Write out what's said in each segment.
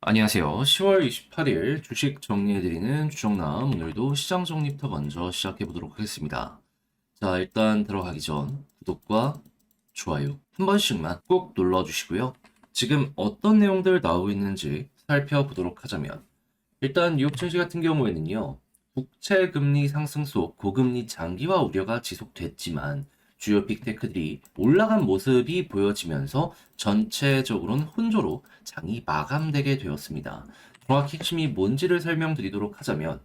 안녕하세요. 10월 28일 주식 정리해드리는 주정남. 오늘도 시장 정리부터 먼저 시작해보도록 하겠습니다. 자, 일단 들어가기 전 구독과 좋아요 한 번씩만 꼭 눌러주시고요. 지금 어떤 내용들 나오고 있는지 살펴보도록 하자면, 일단 뉴욕 증시 같은 경우에는요, 국채 금리 상승 속 고금리 장기화 우려가 지속됐지만 주요 빅테크들이 올라간 모습이 보여지면서 전체적으로는 혼조로 장이 마감되게 되었습니다. 정확히 핵심이 뭔지를 설명드리도록 하자면,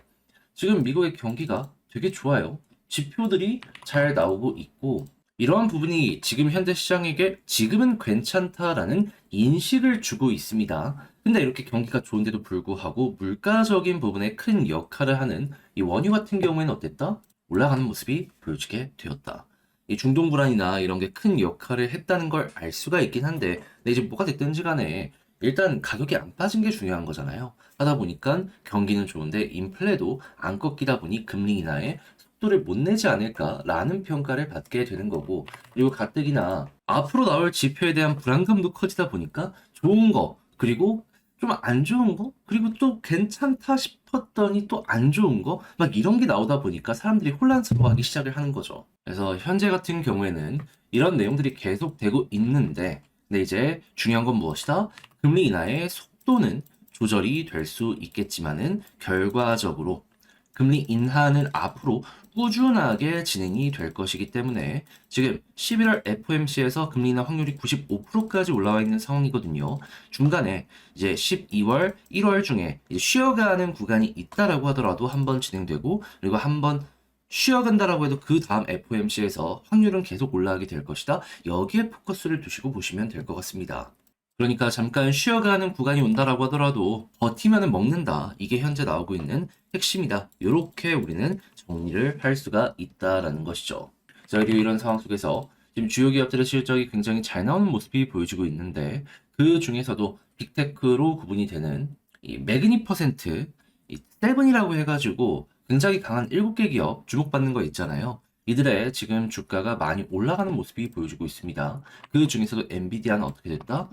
지금 미국의 경기가 되게 좋아요. 지표들이 잘 나오고 있고, 이러한 부분이 지금 현재 시장에게 지금은 괜찮다라는 인식을 주고 있습니다. 근데 이렇게 경기가 좋은데도 불구하고 물가적인 부분에 큰 역할을 하는 이 원유 같은 경우에는 어땠다? 올라가는 모습이 보여지게 되었다. 이 중동 불안이나 이런 게 큰 역할을 했다는 걸 알 수가 있긴 한데, 근데 이제 뭐가 됐든지 간에 일단 가격이 안 빠진 게 중요한 거잖아요. 하다 보니까 경기는 좋은데 인플레도 안 꺾이다 보니 금리 인하에 속도를 못 내지 않을까라는 평가를 받게 되는 거고, 그리고 가뜩이나 앞으로 나올 지표에 대한 불안감도 커지다 보니까 좋은 거, 그리고 좀 안 좋은 거, 그리고 또 괜찮다 싶었더니 또 안 좋은 거, 막 이런 게 나오다 보니까 사람들이 혼란스러워하기 시작을 하는 거죠. 그래서 현재 같은 경우에는 이런 내용들이 계속되고 있는데, 근데 이제 중요한 건 무엇이다? 금리 인하의 속도는 조절이 될 수 있겠지만은 결과적으로 금리 인하는 앞으로 꾸준하게 진행이 될 것이기 때문에 지금 11월 FOMC에서 금리 인하 확률이 95%까지 올라와 있는 상황이거든요. 중간에 이제 12월, 1월 중에 이제 쉬어가는 구간이 있다라고 하더라도 한번 진행되고, 그리고 한번 쉬어간다라고 해도 그 다음 FOMC에서 확률은 계속 올라가게 될 것이다. 여기에 포커스를 두시고 보시면 될 것 같습니다. 그러니까 잠깐 쉬어가는 구간이 온다라고 하더라도 버티면은 먹는다. 이게 현재 나오고 있는 핵심이다. 이렇게 우리는 정리를 할 수가 있다라는 것이죠. 자, 그리고 이런 상황 속에서 지금 주요 기업들의 실적이 굉장히 잘 나오는 모습이 보여지고 있는데, 그 중에서도 빅테크로 구분이 되는 이 매그니퍼센트, 이 세븐이라고 해가지고 굉장히 강한 7개 기업 주목받는 거 있잖아요. 이들의 지금 주가가 많이 올라가는 모습이 보여지고 있습니다. 그 중에서도 엔비디아는 어떻게 됐다?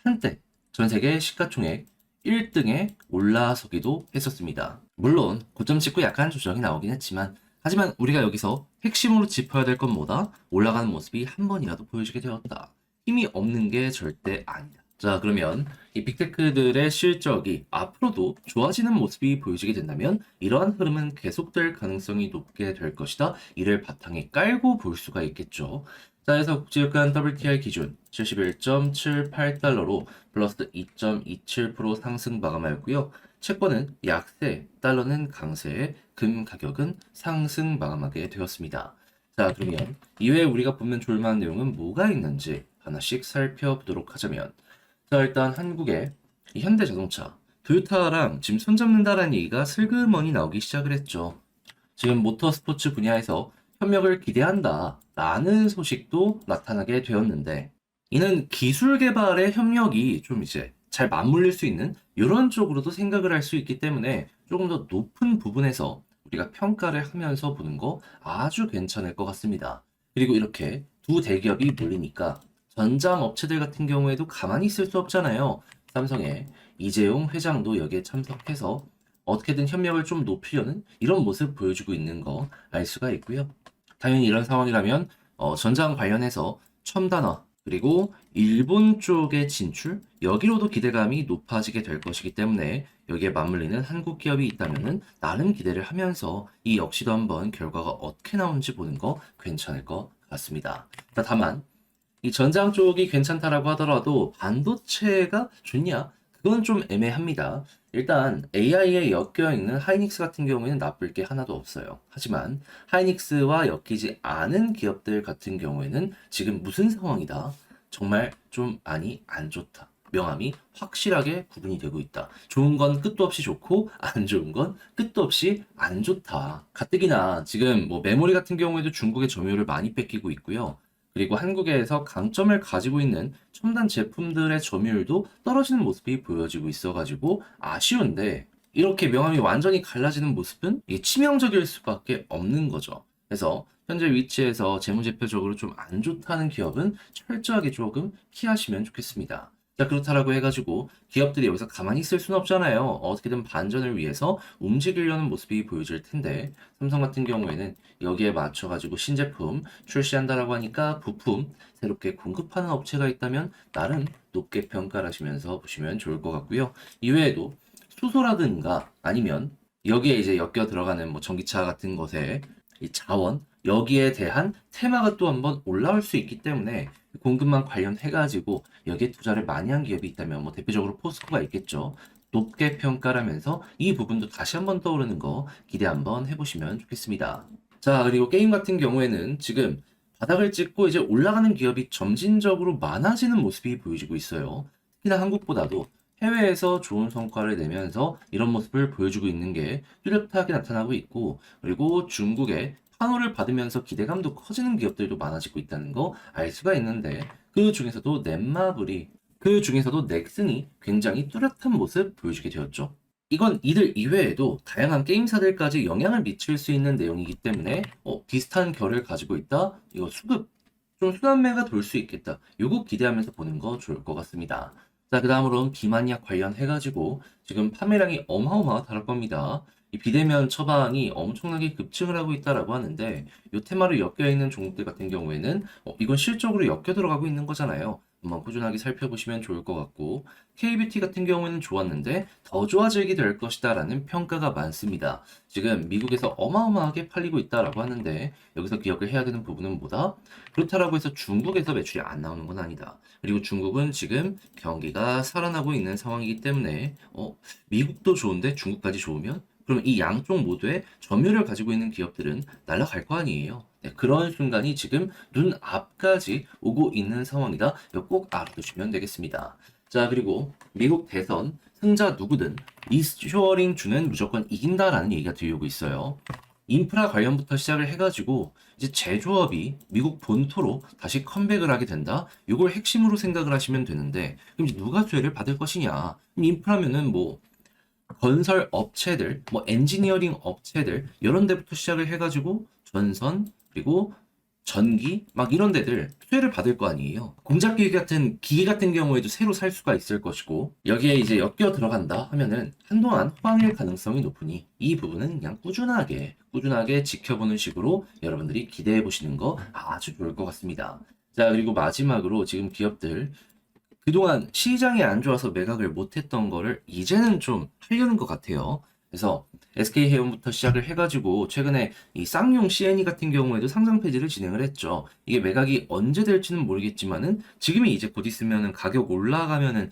한때 전 세계 시가총액 1등에 올라서기도 했었습니다. 물론 고점 찍고 약간 조정이 나오긴 했지만, 하지만 우리가 여기서 핵심으로 짚어야 될 건 뭐다? 올라가는 모습이 한 번이라도 보여지게 되었다. 힘이 없는 게 절대 아니다. 자, 그러면 이 빅테크들의 실적이 앞으로도 좋아지는 모습이 보여지게 된다면 이러한 흐름은 계속될 가능성이 높게 될 것이다. 이를 바탕에 깔고 볼 수가 있겠죠. 자, 그래서 국제유가 WTI 기준 71.78달러로 플러스 2.27% 상승 마감하였고요. 채권은 약세, 달러는 강세, 금 가격은 상승 마감하게 되었습니다. 자, 그러면 이외에 우리가 보면 좋을 만한 내용은 뭐가 있는지 하나씩 살펴보도록 하자면, 자, 일단 한국의 이 현대자동차, 토요타랑 지금 손잡는다라는 얘기가 슬그머니 나오기 시작을 했죠. 지금 모터스포츠 분야에서 협력을 기대한다라는 소식도 나타나게 되었는데, 이는 기술 개발의 협력이 좀 이제 잘 맞물릴 수 있는 이런 쪽으로도 생각을 할 수 있기 때문에 조금 더 높은 부분에서 우리가 평가를 하면서 보는 거 아주 괜찮을 것 같습니다. 그리고 이렇게 두 대기업이 몰리니까 전장 업체들 같은 경우에도 가만히 있을 수 없잖아요. 삼성의 이재용 회장도 여기에 참석해서 어떻게든 협력을 좀 높이려는 이런 모습 보여주고 있는 거 알 수가 있고요. 당연히 이런 상황이라면 전장 관련해서 첨단화, 그리고 일본 쪽의 진출, 여기로도 기대감이 높아지게 될 것이기 때문에 여기에 맞물리는 한국 기업이 있다면은 나름 기대를 하면서 이 역시도 한번 결과가 어떻게 나오는지 보는 거 괜찮을 것 같습니다. 다만 이 전장 쪽이 괜찮다라고 하더라도 반도체가 좋냐? 그건 좀 애매합니다. 일단 AI에 엮여 있는 하이닉스 같은 경우에는 나쁠 게 하나도 없어요. 하지만 하이닉스와 엮이지 않은 기업들 같은 경우에는 지금 무슨 상황이다? 정말 좀 많이 안 좋다. 명암이 확실하게 구분이 되고 있다. 좋은 건 끝도 없이 좋고 안 좋은 건 끝도 없이 안 좋다. 가뜩이나 지금 뭐 메모리 같은 경우에도 중국의 점유율을 많이 뺏기고 있고요. 그리고 한국에서 강점을 가지고 있는 첨단 제품들의 점유율도 떨어지는 모습이 보여지고 있어가지고 아쉬운데, 이렇게 명암이 완전히 갈라지는 모습은 이게 치명적일 수밖에 없는 거죠. 그래서 현재 위치에서 재무제표적으로 좀 안 좋다는 기업은 철저하게 조금 피하시면 좋겠습니다. 자, 그렇다라고 해가지고 기업들이 여기서 가만히 있을 수는 없잖아요. 어떻게든 반전을 위해서 움직이려는 모습이 보여질 텐데, 삼성 같은 경우에는 여기에 맞춰가지고 신제품 출시한다라고 하니까 부품 새롭게 공급하는 업체가 있다면 나름 높게 평가를 하시면서 보시면 좋을 것 같고요. 이외에도 수소라든가 아니면 여기에 이제 엮여 들어가는 뭐 전기차 같은 것에 이 자원, 여기에 대한 테마가 또 한번 올라올 수 있기 때문에 공급망 관련해가지고 여기에 투자를 많이 한 기업이 있다면 뭐 대표적으로 포스코가 있겠죠. 높게 평가를 하면서 이 부분도 다시 한번 떠오르는 거 기대 한번 해보시면 좋겠습니다. 자, 그리고 게임 같은 경우에는 지금 바닥을 찍고 이제 올라가는 기업이 점진적으로 많아지는 모습이 보여지고 있어요. 특히나 한국보다도 해외에서 좋은 성과를 내면서 이런 모습을 보여주고 있는 게 뚜렷하게 나타나고 있고, 그리고 중국의 판호를 받으면서 기대감도 커지는 기업들도 많아지고 있다는 거 알 수가 있는데, 그 중에서도 넥슨이 굉장히 뚜렷한 모습 보여주게 되었죠. 이건 이들 이외에도 다양한 게임사들까지 영향을 미칠 수 있는 내용이기 때문에 비슷한 결을 가지고 있다. 이거 수급 좀 순환매가 돌 수 있겠다. 요거 기대하면서 보는 거 좋을 것 같습니다. 자, 그 다음으로는 비만약 관련해가지고 지금 판매량이 어마어마하다를 겁니다. 이 비대면 처방이 엄청나게 급증을 하고 있다라고 하는데 이 테마로 엮여 있는 종목들 같은 경우에는 이건 실적으로 엮여 들어가고 있는 거잖아요. 한번 꾸준하게 살펴보시면 좋을 것 같고 KBT 같은 경우에는 좋았는데 더 좋아지게 될 것이다 라는 평가가 많습니다. 지금 미국에서 어마어마하게 팔리고 있다라고 하는데 여기서 기억을 해야 되는 부분은 뭐다? 그렇다라고 해서 중국에서 매출이 안 나오는 건 아니다. 그리고 중국은 지금 경기가 살아나고 있는 상황이기 때문에 미국도 좋은데 중국까지 좋으면 그러면 이 양쪽 모두에 점유율을 가지고 있는 기업들은 날아갈 거 아니에요. 네, 그런 순간이 지금 눈앞까지 오고 있는 상황이다. 이거 꼭 알아두시면 되겠습니다. 자, 그리고 미국 대선 승자 누구든 리쇼어링 주는 무조건 이긴다라는 얘기가 들리고 있어요. 인프라 관련부터 시작을 해가지고 이제 제조업이 미국 본토로 다시 컴백을 하게 된다. 이걸 핵심으로 생각을 하시면 되는데 그럼 이제 누가 수혜를 받을 것이냐? 그럼 인프라면은 뭐 건설 업체들, 뭐 엔지니어링 업체들 이런 데부터 시작을 해가지고 전선 그리고 전기 막 이런 데들 수혜를 받을 거 아니에요. 공작기계 같은 기계 같은 경우에도 새로 살 수가 있을 것이고 여기에 이제 엮여 들어간다 하면은 한동안 호황일 가능성이 높으니 이 부분은 그냥 꾸준하게 지켜보는 식으로 여러분들이 기대해 보시는 거 아주 좋을 것 같습니다. 자, 그리고 마지막으로 지금 기업들 그동안 시장이 안 좋아서 매각을 못했던 거를 이제는 좀 하려는 것 같아요. 그래서 SK해운부터 시작을 해가지고 최근에 이 쌍용 CNE 같은 경우에도 상장 폐지를 진행을 했죠. 이게 매각이 언제 될지는 모르겠지만은 지금이 이제 곧 있으면은 가격 올라가면은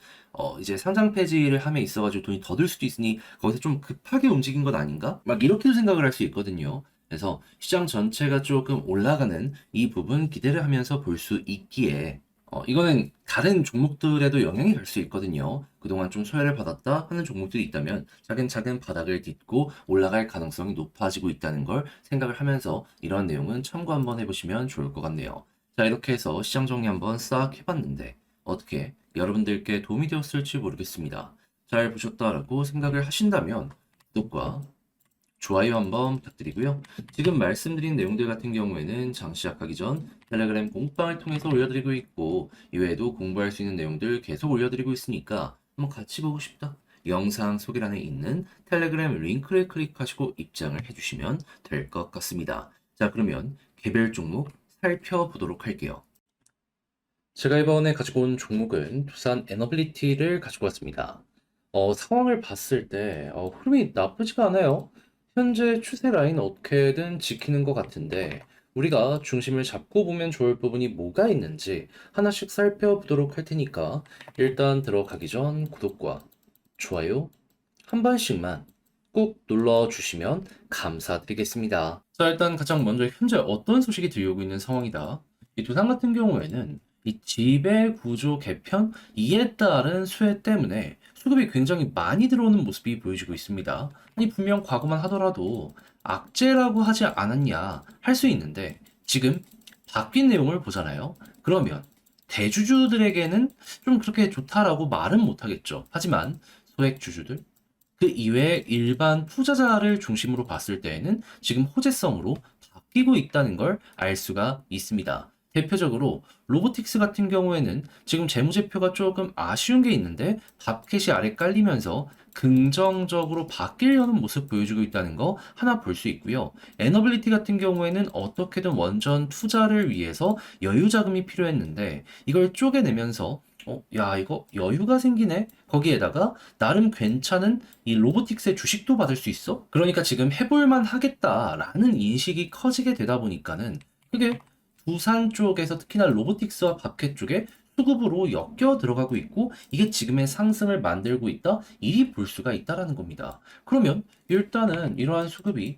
이제 상장 폐지를 함에 있어가지고 돈이 더 들 수도 있으니 거기서 좀 급하게 움직인 것 아닌가? 막 이렇게도 생각을 할 수 있거든요. 그래서 시장 전체가 조금 올라가는 이 부분 기대를 하면서 볼 수 있기에 이거는 다른 종목들에도 영향이 갈 수 있거든요. 그동안 좀 소외를 받았다 하는 종목들이 있다면 차근차근 바닥을 딛고 올라갈 가능성이 높아지고 있다는 걸 생각을 하면서 이런 내용은 참고 한번 해보시면 좋을 것 같네요. 자, 이렇게 해서 시장 정리 한번 싹 해봤는데 어떻게 여러분들께 도움이 되었을지 모르겠습니다. 잘 보셨다라고 생각을 하신다면 구독과 좋아요 한번 부탁드리고요. 지금 말씀드린 내용들 같은 경우에는 장 시작하기 전 텔레그램 공방을 통해서 올려드리고 있고 이외에도 공부할 수 있는 내용들 계속 올려드리고 있으니까 한번 같이 보고 싶다. 영상 소개란에 있는 텔레그램 링크를 클릭하시고 입장을 해주시면 될 것 같습니다. 자, 그러면 개별 종목 살펴보도록 할게요. 제가 이번에 가지고 온 종목은 두산 에너빌리티를 가지고 왔습니다. 상황을 봤을 때 흐름이 나쁘지가 않아요. 현재 추세 라인 어떻게든 지키는 것 같은데 우리가 중심을 잡고 보면 좋을 부분이 뭐가 있는지 하나씩 살펴보도록 할 테니까 일단 들어가기 전 구독과 좋아요 한 번씩만 꾹 눌러주시면 감사드리겠습니다. 자, 일단 가장 먼저 현재 어떤 소식이 들려오고 있는 상황이다. 이 두산 같은 경우에는 이 지배 구조 개편 이에 따른 수혜 때문에 수급이 굉장히 많이 들어오는 모습이 보여지고 있습니다. 아니 분명 과거만 하더라도 악재라고 하지 않았냐 할 수 있는데 지금 바뀐 내용을 보잖아요. 그러면 대주주들에게는 좀 그렇게 좋다라고 말은 못하겠죠. 하지만 소액 주주들 그 이외에 일반 투자자를 중심으로 봤을 때에는 지금 호재성으로 바뀌고 있다는 걸 알 수가 있습니다. 대표적으로 로보틱스 같은 경우에는 지금 재무제표가 조금 아쉬운 게 있는데 밥캣이 아래 깔리면서 긍정적으로 바뀌려는 모습 보여주고 있다는 거 하나 볼 수 있고요. 에너빌리티 같은 경우에는 어떻게든 원전 투자를 위해서 여유 자금이 필요했는데 이걸 쪼개내면서 야, 이거 여유가 생기네? 거기에다가 나름 괜찮은 이 로보틱스의 주식도 받을 수 있어? 그러니까 지금 해볼만 하겠다라는 인식이 커지게 되다 보니까는 그게 부산 쪽에서 특히나 로보틱스와 밥캣 쪽에 수급으로 엮여 들어가고 있고 이게 지금의 상승을 만들고 있다? 이리 볼 수가 있다라는 겁니다. 그러면 일단은 이러한 수급이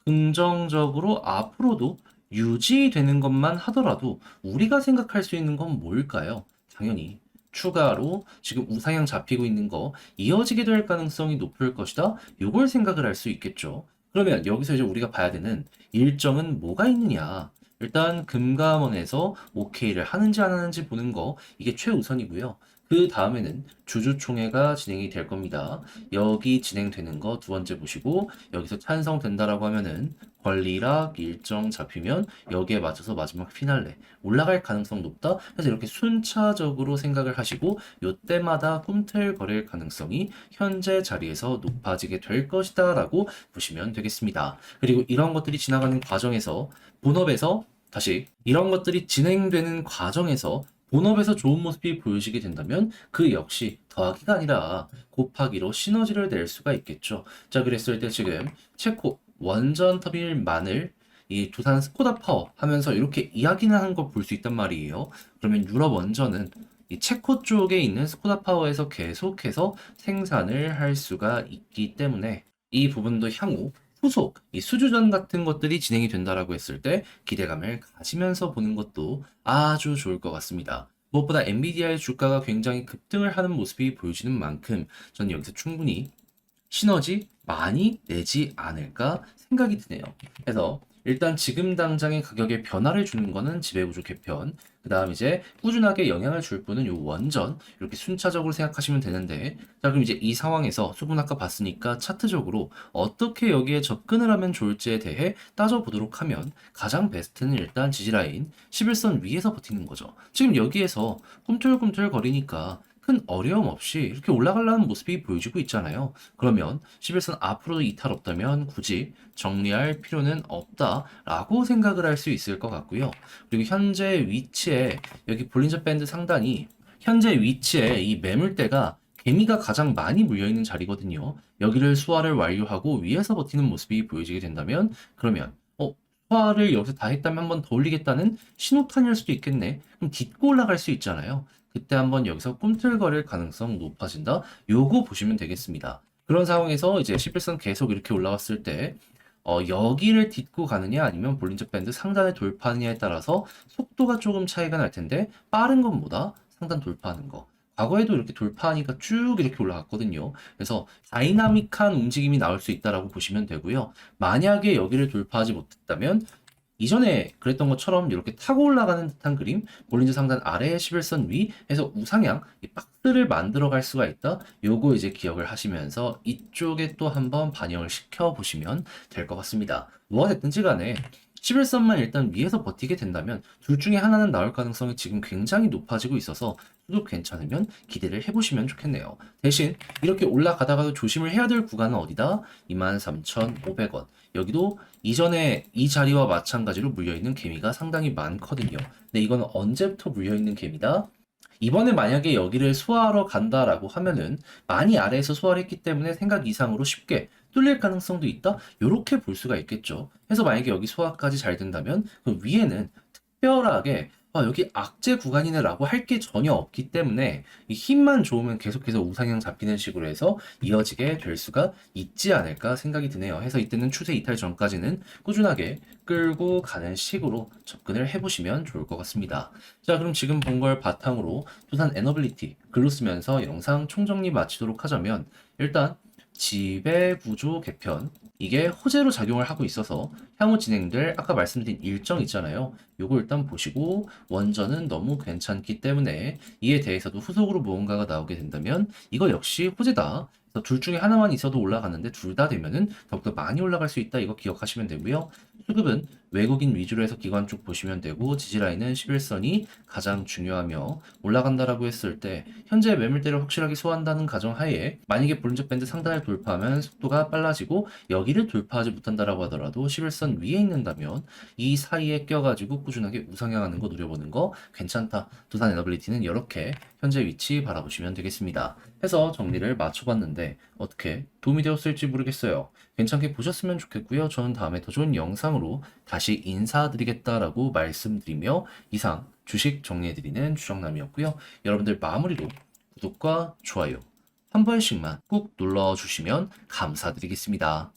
긍정적으로 앞으로도 유지되는 것만 하더라도 우리가 생각할 수 있는 건 뭘까요? 당연히 추가로 지금 우상향 잡히고 있는 거 이어지게 될 가능성이 높을 것이다. 요걸 생각을 할 수 있겠죠. 그러면 여기서 이제 우리가 봐야 되는 일정은 뭐가 있느냐? 일단 금감원에서 오케이를 하는지 안 하는지 보는 거 이게 최우선이고요. 그 다음에는 주주총회가 진행이 될 겁니다. 여기 진행되는 거 두 번째 보시고 여기서 찬성된다라고 하면은 권리락 일정 잡히면 여기에 맞춰서 마지막 피날레 올라갈 가능성 높다. 그래서 이렇게 순차적으로 생각을 하시고 요때마다 꿈틀거릴 가능성이 현재 자리에서 높아지게 될 것이다 라고 보시면 되겠습니다. 그리고 이런 것들이 지나가는 과정에서 본업에서 다시 이런 것들이 진행되는 과정에서 본업에서 좋은 모습이 보여지게 된다면 그 역시 더하기가 아니라 곱하기로 시너지를 낼 수가 있겠죠. 자, 그랬을 때 지금 체코 원전 터빈만을 이 두산 스코다 파워 하면서 이렇게 이야기는 하는 걸 볼 수 있단 말이에요. 그러면 유럽 원전은 이 체코 쪽에 있는 스코다 파워에서 계속해서 생산을 할 수가 있기 때문에 이 부분도 향후 후속, 이 수주전 같은 것들이 진행이 된다라고 했을 때 기대감을 가지면서 보는 것도 아주 좋을 것 같습니다. 무엇보다 엔비디아의 주가가 굉장히 급등을 하는 모습이 보여지는 만큼 저는 여기서 충분히 시너지 많이 내지 않을까 생각이 드네요. 그래서 일단 지금 당장의 가격에 변화를 주는 거는 지배구조 개편, 그 다음 이제 꾸준하게 영향을 줄 분은 요 원전 이렇게 순차적으로 생각하시면 되는데, 자 그럼 이제 이 상황에서 수분 아까 봤으니까 차트적으로 어떻게 여기에 접근을 하면 좋을지에 대해 따져보도록 하면 가장 베스트는 일단 지지라인 11선 위에서 버티는 거죠. 지금 여기에서 꿈틀꿈틀 거리니까 큰 어려움 없이 이렇게 올라가려는 모습이 보여지고 있잖아요. 그러면 11선 앞으로도 이탈 없다면 굳이 정리할 필요는 없다라고 생각을 할 수 있을 것 같고요. 그리고 현재 위치에 여기 볼린저 밴드 상단이 현재 위치에 이 매물대가 개미가 가장 많이 물려있는 자리거든요. 여기를 수화를 완료하고 위에서 버티는 모습이 보여지게 된다면 그러면 수화를 여기서 다 했다면 한 번 더 올리겠다는 신호탄일 수도 있겠네. 그럼 딛고 올라갈 수 있잖아요. 그때 한번 여기서 꿈틀거릴 가능성 높아진다. 요거 보시면 되겠습니다. 그런 상황에서 이제 11선 계속 이렇게 올라왔을 때 여기를 딛고 가느냐 아니면 볼린저 밴드 상단을 돌파하느냐에 따라서 속도가 조금 차이가 날 텐데 빠른 것보다 상단 돌파하는 거. 과거에도 이렇게 돌파하니까 쭉 이렇게 올라갔거든요. 그래서 다이나믹한 움직임이 나올 수 있다라고 보시면 되고요. 만약에 여기를 돌파하지 못했다면 이전에 그랬던 것처럼 이렇게 타고 올라가는 듯한 그림, 볼린저 상단 아래 11선 위에서 우상향, 이 박스를 만들어 갈 수가 있다. 요거 이제 기억을 하시면서 이쪽에 또 한번 반영을 시켜 보시면 될 것 같습니다. 뭐가 됐든지 간에 11선만 일단 위에서 버티게 된다면 둘 중에 하나는 나올 가능성이 지금 굉장히 높아지고 있어서 수도 괜찮으면 기대를 해보시면 좋겠네요. 대신 이렇게 올라가다가도 조심을 해야 될 구간은 어디다? 23,500원. 여기도 이전에 이 자리와 마찬가지로 물려있는 개미가 상당히 많거든요. 근데 이건 언제부터 물려있는 개미다? 이번에 만약에 여기를 소화하러 간다라고 하면은 많이 아래에서 소화를 했기 때문에 생각 이상으로 쉽게 뚫릴 가능성도 있다? 요렇게 볼 수가 있겠죠. 그래서 만약에 여기 소화까지 잘 된다면 그 위에는 특별하게 여기 악재 구간이네 라고 할 게 전혀 없기 때문에 이 힘만 좋으면 계속해서 우상향 잡히는 식으로 해서 이어지게 될 수가 있지 않을까 생각이 드네요. 해서 이때는 추세 이탈 전까지는 꾸준하게 끌고 가는 식으로 접근을 해보시면 좋을 것 같습니다. 자, 그럼 지금 본 걸 바탕으로 두산 에너빌리티 글로 쓰면서 영상 총정리 마치도록 하자면 일단 지배구조 개편 이게 호재로 작용을 하고 있어서 향후 진행될 아까 말씀드린 일정 있잖아요. 요거 일단 보시고 원전은 너무 괜찮기 때문에 이에 대해서도 후속으로 무언가가 나오게 된다면 이거 역시 호재다. 그래서 둘 중에 하나만 있어도 올라가는데 둘 다 되면은 더욱더 많이 올라갈 수 있다. 이거 기억하시면 되고요. 수급은 외국인 위주로 해서 기관 쪽 보시면 되고 지지라인은 11선이 가장 중요하며 올라간다라고 했을 때 현재 매물대를 확실하게 소화한다는 가정하에 만약에 볼린저 밴드 상단을 돌파하면 속도가 빨라지고 여기를 돌파하지 못한다라고 하더라도 11선 위에 있는다면 이 사이에 껴가지고 꾸준하게 우상향하는 거 노려보는 거 괜찮다. 두산 에너빌리티는 이렇게 현재 위치 바라보시면 되겠습니다. 해서 정리를 맞춰봤는데 어떻게 도움이 되었을지 모르겠어요. 괜찮게 보셨으면 좋겠고요. 저는 다음에 더 좋은 영상으로 다시 인사드리겠다라고 말씀드리며 이상 주식 정리해드리는 주정남이었고요. 여러분들 마무리로 구독과 좋아요 한 번씩만 꾹 눌러주시면 감사드리겠습니다.